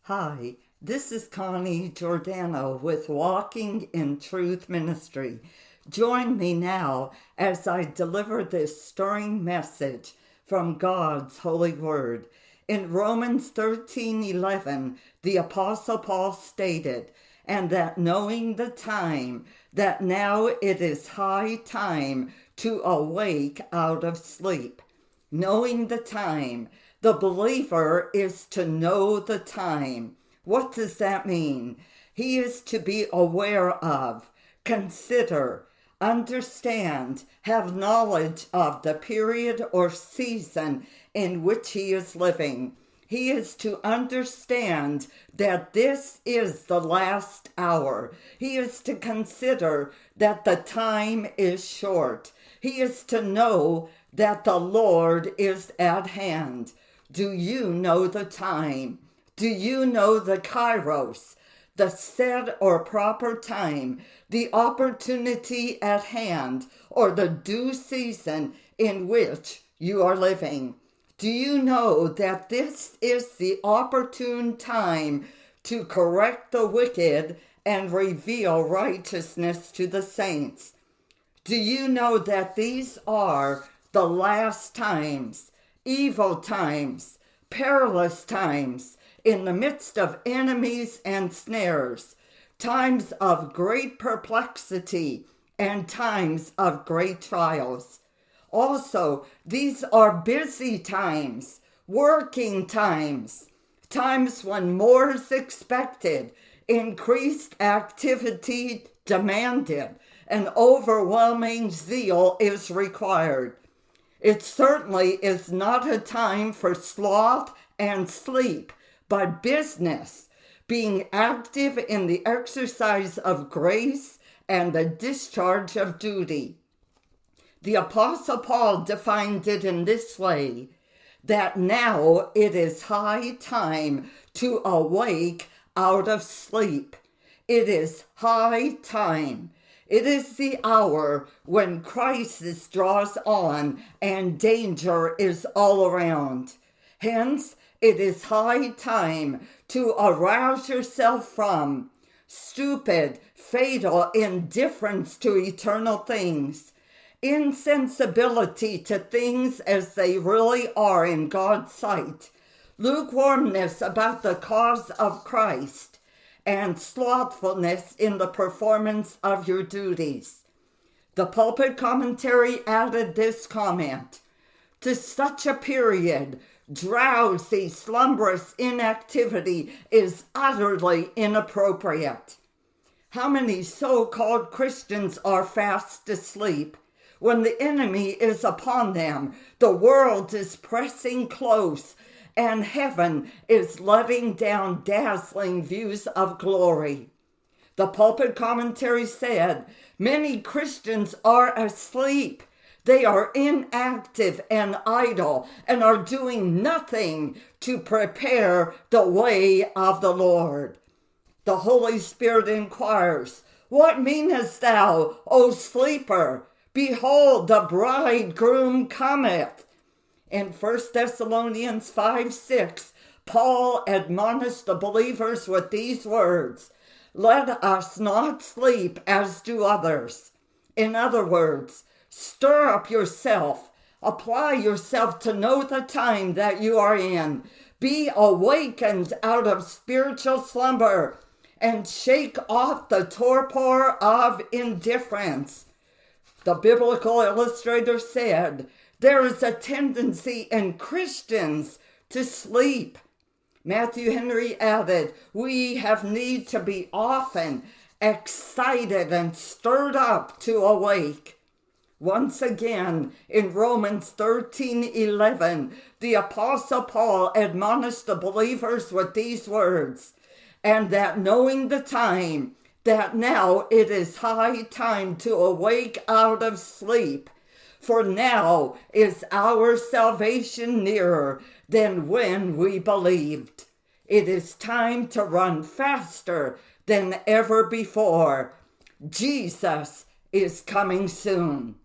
Hi, this is Connie Giordano with Walking in Truth Ministry. Join me now as I deliver this stirring message from God's holy word. In Romans 13:11, the Apostle Paul stated, "And that knowing the time, that now it is high time to awake out of sleep." Knowing the time. The believer is to know the time. What does that mean? He is to be aware of, consider, understand, have knowledge of the period or season in which he is living. He is to understand that this is the last hour. He is to consider that the time is short. He is to know that the Lord is at hand. Do you know the time? Do you know the kairos, the set or proper time, the opportunity at hand, or the due season in which you are living? Do you know that this is the opportune time to correct the wicked and reveal righteousness to the saints? Do you know that these are the last times, evil times, perilous times, in the midst of enemies and snares, times of great perplexity and times of great trials? Also, these are busy times, working times, times when more is expected, increased activity demanded, and overwhelming zeal is required. It certainly is not a time for sloth and sleep, but business, being active in the exercise of grace and the discharge of duty. The Apostle Paul defined it in this way, that now it is high time to awake out of sleep. It is high time. It is the hour when crisis draws on and danger is all around. Hence, it is high time to arouse yourself from stupid, fatal indifference to eternal things, insensibility to things as they really are in God's sight, lukewarmness about the cause of Christ, and slothfulness in the performance of your duties. The pulpit commentary added this comment: to such a period, drowsy, slumberous inactivity is utterly inappropriate. How many so-called Christians are fast asleep? When the enemy is upon them, the world is pressing close, and heaven is letting down dazzling views of glory. The pulpit commentary said, many Christians are asleep. They are inactive and idle and are doing nothing to prepare the way of the Lord. The Holy Spirit inquires, what meanest thou, O sleeper? Behold, the bridegroom cometh. In 1 Thessalonians 5:6, Paul admonished the believers with these words, let us not sleep as do others. In other words, stir up yourself, apply yourself to know the time that you are in. Be awakened out of spiritual slumber and shake off the torpor of indifference. The Biblical Illustrator said, there is a tendency in Christians to sleep. Matthew Henry added, we have need to be often excited and stirred up to awake. Once again, in Romans 13:11, the Apostle Paul admonished the believers with these words, and that knowing the time, that now it is high time to awake out of sleep, for now is our salvation nearer than when we believed. It is time to run faster than ever before. Jesus is coming soon.